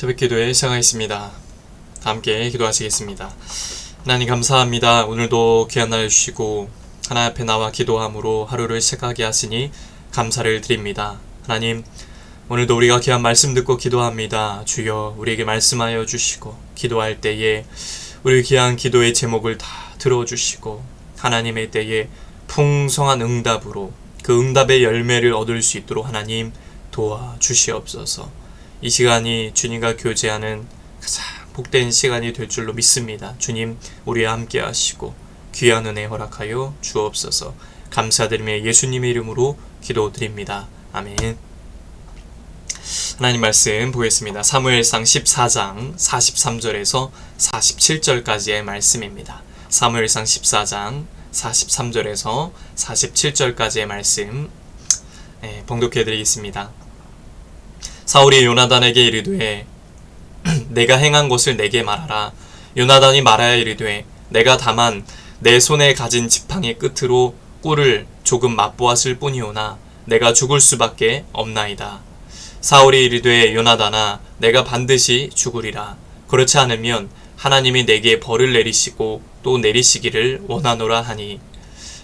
새벽기도에 시작하겠습니다. 함께 기도하시겠습니다. 하나님 감사합니다. 오늘도 귀한 날 주시고 하나님 앞에 나와 기도함으로 하루를 시작하게 하시니 감사를 드립니다. 하나님, 오늘도 우리가 귀한 말씀 듣고 기도합니다. 주여, 우리에게 말씀하여 주시고 기도할 때에 우리 귀한 기도의 제목을 다 들어주시고 하나님의 때에 풍성한 응답으로 그 응답의 열매를 얻을 수 있도록 하나님 도와주시옵소서. 이 시간이 주님과 교제하는 가장 복된 시간이 될 줄로 믿습니다. 주님, 우리와 함께 하시고 귀한 은혜 허락하여 주옵소서. 감사드리며 예수님의 이름으로 기도드립니다. 아멘. 하나님 말씀 보겠습니다. 사무엘상 14장 43절에서 47절까지의 말씀입니다. 사무엘상 14장 43절에서 47절까지의 말씀 봉독해 드리겠습니다. 사울이 요나단에게 이르되 내가 행한 것을 내게 말하라. 요나단이 말하여 이르되 내가 다만 내 손에 가진 지팡이 끝으로 꿀을 조금 맛보았을 뿐이오나 내가 죽을 수밖에 없나이다. 사울이 이르되 요나단아, 내가 반드시 죽으리라. 그렇지 않으면 하나님이 내게 벌을 내리시고 또 내리시기를 원하노라 하니,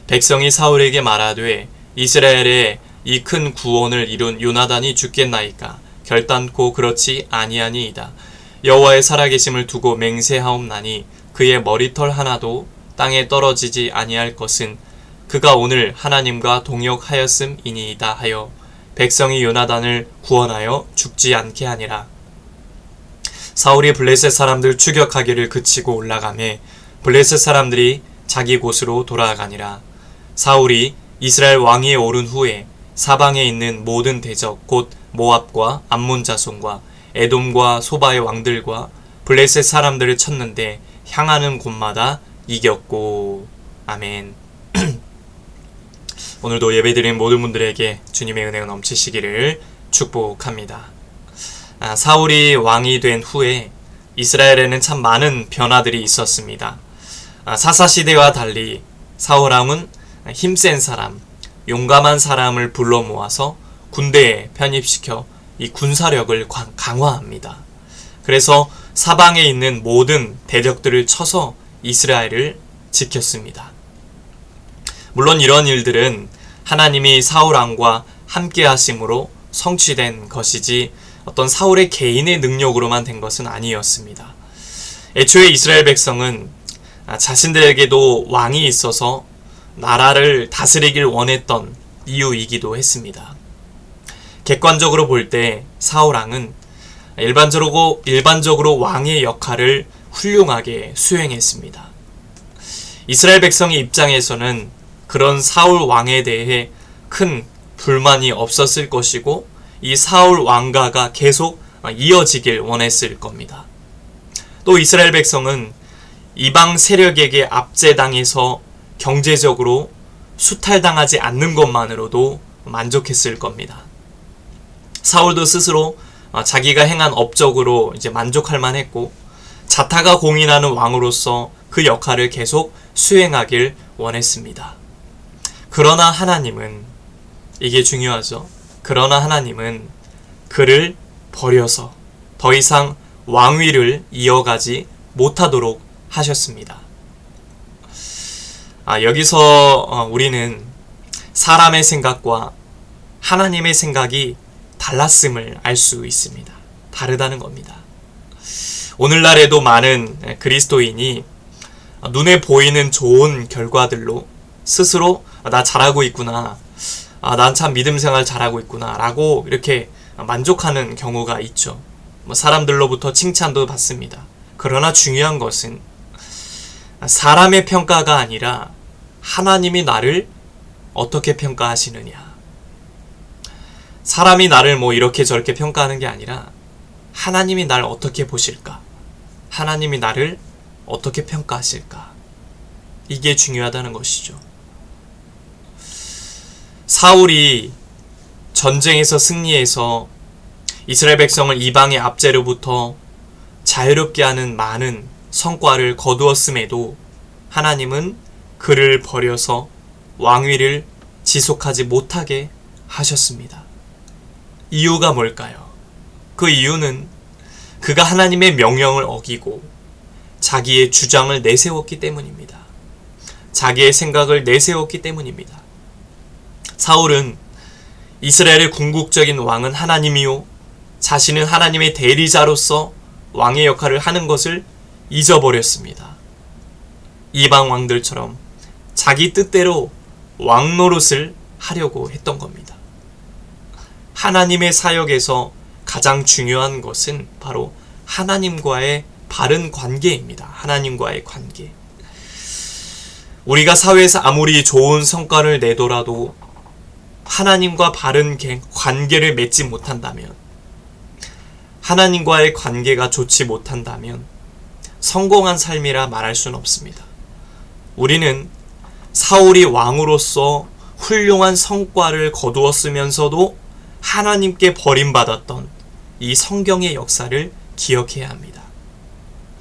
백성이 사울에게 말하되 이스라엘에 이 큰 구원을 이룬 요나단이 죽겠나이까? 결단코 그렇지 아니하니이다. 여호와의 살아계심을 두고 맹세하옵나니 그의 머리털 하나도 땅에 떨어지지 아니할 것은 그가 오늘 하나님과 동역하였음이니이다 하여 백성이 요나단을 구원하여 죽지 않게 하니라. 사울이 블레셋 사람들 추격하기를 그치고 올라가매 블레셋 사람들이 자기 곳으로 돌아가니라. 사울이 이스라엘 왕위에 오른 후에 사방에 있는 모든 대적 곧 모압과 암몬 자손과 에돔과 소바의 왕들과 블레셋 사람들을 쳤는데 향하는 곳마다 이겼고. 아멘. 오늘도 예배드린 모든 분들에게 주님의 은혜가 넘치시기를 축복합니다. 사울이 왕이 된 후에 이스라엘에는 참 많은 변화들이 있었습니다. 사사시대와 달리 사울 왕은 힘센 사람, 용감한 사람을 불러 모아서 군대에 편입시켜 이 군사력을 강화합니다. 그래서 사방에 있는 모든 대적들을 쳐서 이스라엘을 지켰습니다. 물론 이런 일들은 하나님이 사울 왕과 함께 하심으로 성취된 것이지 어떤 사울의 개인의 능력으로만 된 것은 아니었습니다. 애초에 이스라엘 백성은 자신들에게도 왕이 있어서 나라를 다스리길 원했던 이유이기도 했습니다. 객관적으로 볼 때 사울 왕은 일반적으로 왕의 역할을 훌륭하게 수행했습니다. 이스라엘 백성의 입장에서는 그런 사울 왕에 대해 큰 불만이 없었을 것이고 이 사울 왕가가 계속 이어지길 원했을 겁니다. 또 이스라엘 백성은 이방 세력에게 압제당해서 경제적으로 수탈당하지 않는 것만으로도 만족했을 겁니다. 사울도 스스로 자기가 행한 업적으로 이제 만족할 만했고 자타가 공인하는 왕으로서 그 역할을 계속 수행하길 원했습니다. 그러나 하나님은, 이게 중요하죠. 그러나 하나님은 그를 버려서 더 이상 왕위를 이어가지 못하도록 하셨습니다. 여기서 우리는 사람의 생각과 하나님의 생각이 달랐음을 알 수 있습니다. 다르다는 겁니다. 오늘날에도 많은 그리스도인이 눈에 보이는 좋은 결과들로 스스로 나 잘하고 있구나, 난 참 믿음 생활 잘하고 있구나 라고 이렇게 만족하는 경우가 있죠. 사람들로부터 칭찬도 받습니다. 그러나 중요한 것은 사람의 평가가 아니라 하나님이 나를 어떻게 평가하시느냐. 사람이 나를 이렇게 저렇게 평가하는 게 아니라 하나님이 나를 어떻게 보실까? 하나님이 나를 어떻게 평가하실까? 이게 중요하다는 것이죠. 사울이 전쟁에서 승리해서 이스라엘 백성을 이방의 압제로부터 자유롭게 하는 많은 성과를 거두었음에도 하나님은 그를 버려서 왕위를 지속하지 못하게 하셨습니다. 이유가 뭘까요? 그 이유는 그가 하나님의 명령을 어기고 자기의 주장을 내세웠기 때문입니다. 자기의 생각을 내세웠기 때문입니다. 사울은 이스라엘의 궁극적인 왕은 하나님이요, 자신은 하나님의 대리자로서 왕의 역할을 하는 것을 잊어버렸습니다. 이방 왕들처럼 자기 뜻대로 왕 노릇을 하려고 했던 겁니다. 하나님의 사역에서 가장 중요한 것은 바로 하나님과의 바른 관계입니다. 하나님과의 관계. 우리가 사회에서 아무리 좋은 성과를 내더라도 하나님과 바른 관계를 맺지 못한다면, 하나님과의 관계가 좋지 못한다면 성공한 삶이라 말할 수는 없습니다. 우리는 사울이 왕으로서 훌륭한 성과를 거두었으면서도 하나님께 버림받았던 이 성경의 역사를 기억해야 합니다.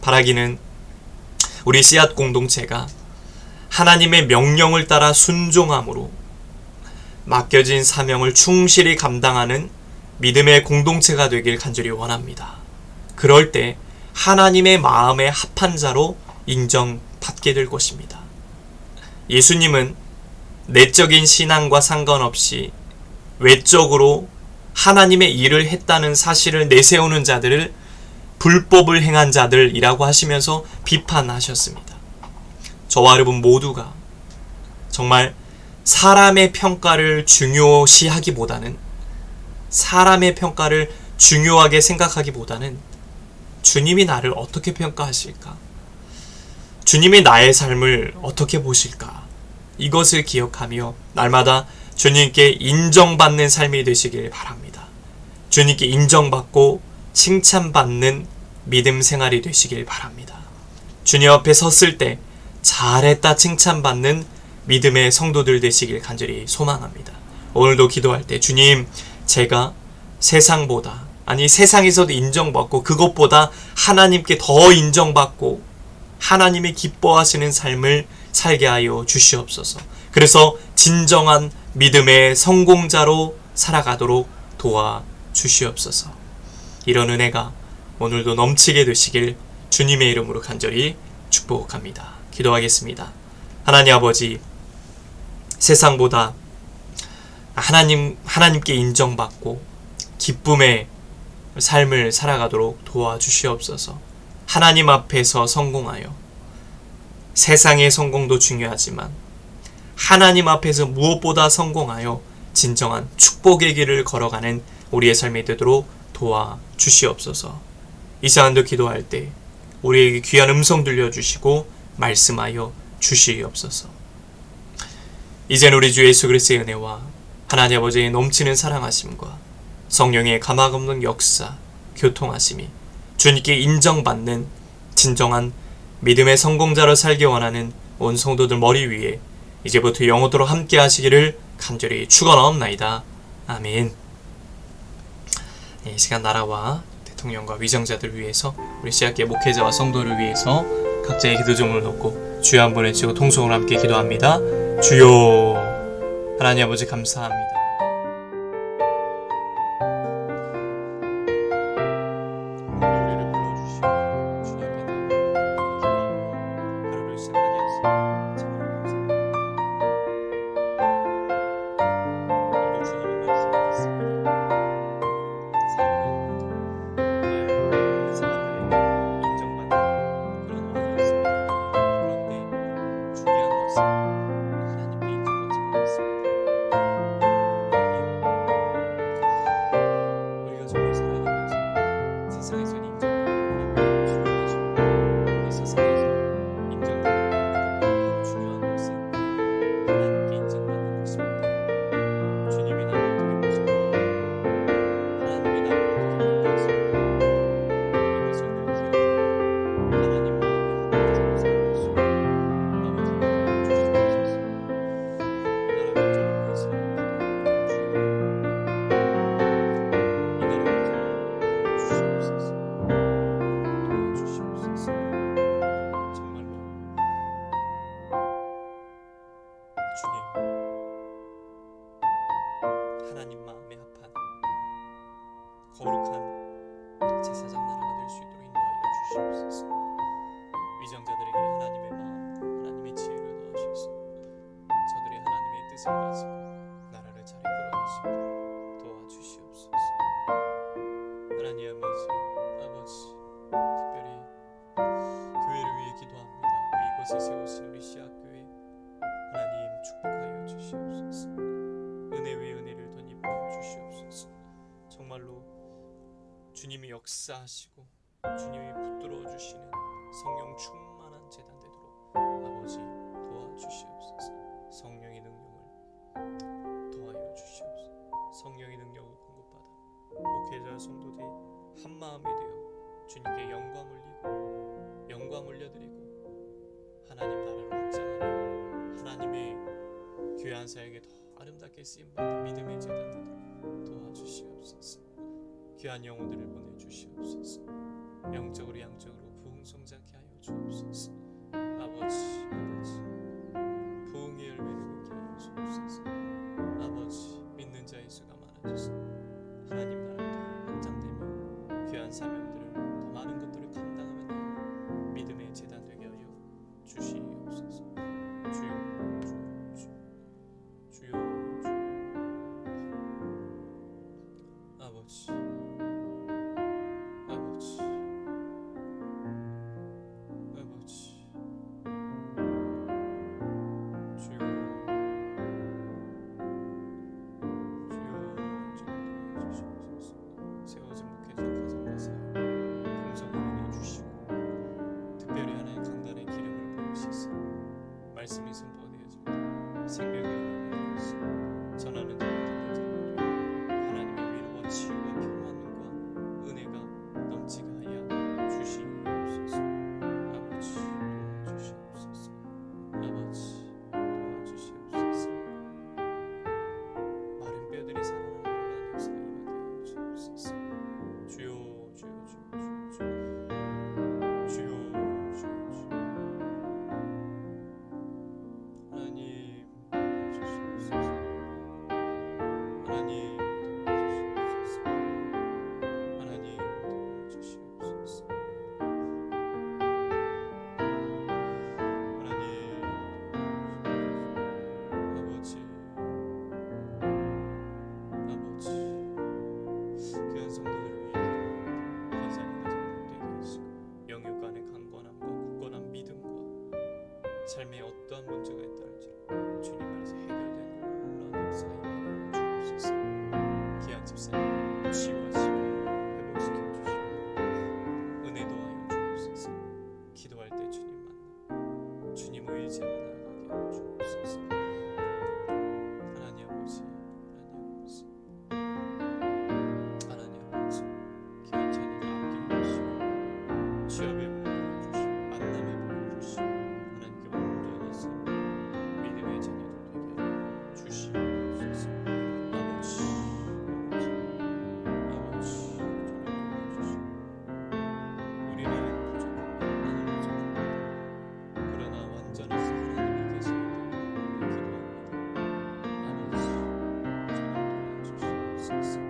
바라기는 우리 씨앗 공동체가 하나님의 명령을 따라 순종함으로 맡겨진 사명을 충실히 감당하는 믿음의 공동체가 되길 간절히 원합니다. 그럴 때 하나님의 마음에 합한 자로 인정받게 될 것입니다. 예수님은 내적인 신앙과 상관없이 외적으로 하나님의 일을 했다는 사실을 내세우는 자들을 불법을 행한 자들이라고 하시면서 비판하셨습니다. 저와 여러분 모두가 정말 사람의 평가를 중요시하기보다는, 사람의 평가를 중요하게 생각하기보다는 주님이 나를 어떻게 평가하실까? 주님이 나의 삶을 어떻게 보실까? 이것을 기억하며 날마다 주님께 인정받는 삶이 되시길 바랍니다. 주님께 인정받고 칭찬받는 믿음 생활이 되시길 바랍니다. 주님 앞에 섰을 때 잘했다 칭찬받는 믿음의 성도들 되시길 간절히 소망합니다. 오늘도 기도할 때 주님, 제가 세상보다, 아니 세상에서도 인정받고 그것보다 하나님께 더 인정받고 하나님이 기뻐하시는 삶을 살게 하여 주시옵소서. 그래서 진정한 믿음의 성공자로 살아가도록 도와주시옵소서. 이런 은혜가 오늘도 넘치게 되시길 주님의 이름으로 간절히 축복합니다. 기도하겠습니다. 하나님 아버지, 세상보다 하나님께 인정받고 기쁨의 삶을 살아가도록 도와주시옵소서. 하나님 앞에서 성공하여, 세상의 성공도 중요하지만 하나님 앞에서 무엇보다 성공하여 진정한 축복의 길을 걸어가는 우리의 삶이 되도록 도와주시옵소서. 이 시간도 기도할 때 우리에게 귀한 음성 들려주시고 말씀하여 주시옵소서. 이젠 우리 주 예수 그리스도의 은혜와 하나님 아버지의 넘치는 사랑하심과 성령의 가망없는 역사, 교통하심이 주님께 인정받는 진정한 믿음의 성공자로 살기 원하는 온 성도들 머리 위에 이제부터 영원토록 함께 하시기를 간절히 축원하옵나이다. 아멘. 이 시간 나라와 대통령과 위정자들 위해서, 우리 씨앗교회 목회자와 성도를 위해서 각자의 기도 제목을 놓고 주여 한 번 외치고 통성으로 함께 기도합니다. 주여. 하나님 아버지 감사합니다. 하나님 마음에 합한 거룩한 제사장 나라가 될 수 주님이 역사하시고 주님이 붙들어 주시는 성령 충만한 제단 되도록 아버지 도와주시옵소서. 성령의 능력을 더하여 주시옵소서. 성령의 능력을 공급받아 목회자 성도들이 한마음이 되어 주님께 영광 올리고 영광 올려드리고 하나님 나라를 확장하는 하나님의 귀한 사역에 더 아름답게 쓰임받는 믿음의 제단 되도록 도와주시옵소서. 귀한 영혼들을 보내주시옵소서. 영적으로 양적으로 부흥성장케 하여 주옵소서. 아버지 부흥의 열매를 맺게 하여 주옵소서. 아버지 믿는 자의 수가 많아져서 하나님 나라가 더 확장되며 귀한 사명들을 더 많은 것들을 감당하며 나아가는 믿음의 제단 되게 하여 주시옵소서. 주여 아버지 세워진 목회자 가정과 사역 풍성하게 내주시고 특별히 하나의 강단의 기름을 부으시사 말씀이 선포되어질 때 생명의 열매가 되어서 전하는 자가 듣는 자들에게 하나님의 위로와 치유와 평안과 은혜가 넘치게 하여 주시옵소서. 아버지 도와주시옵소서. 아버지 도와주시옵소서. 마른 뼈들이 살아나는 놀라운 역사가 임하게 하여 주옵소서. 주여 하나님 도와주시옵소서. 하나님 도와주시옵소서. 하나님 도와주시옵소서. 하나님 아버지 귀한 성도들을 위해 기도합니다. 가장의 가정 되게 하시고 영육 간의 강건함과 굳건한 믿음과 삶에 어떠한 문제가 있다할지라도 주님 안에서 해결되는 놀라운 역사가 임하여 주옵소서. 귀한 집사님 치유하시고 회복시켜 주시고 은혜 도하여 주옵소서. 기도할 때 주님 만나 주님 의지하며 나아가게 하여 주옵소서. 하나님 아버지 귀한 자녀들 앞길을 주시고 취업의 복을 주시고 만남의 복을 주시고 하나님께 온전히 쓰는 믿음의 자녀들 되게 하여 주시옵소서. 아버지 저를 도와주시고 우리는 부족합니다. 나는 부족합니다. 그러나 완전하신 하나님이 계시기 때문에 기도합니다. 아버지 저를 도와주시옵소서.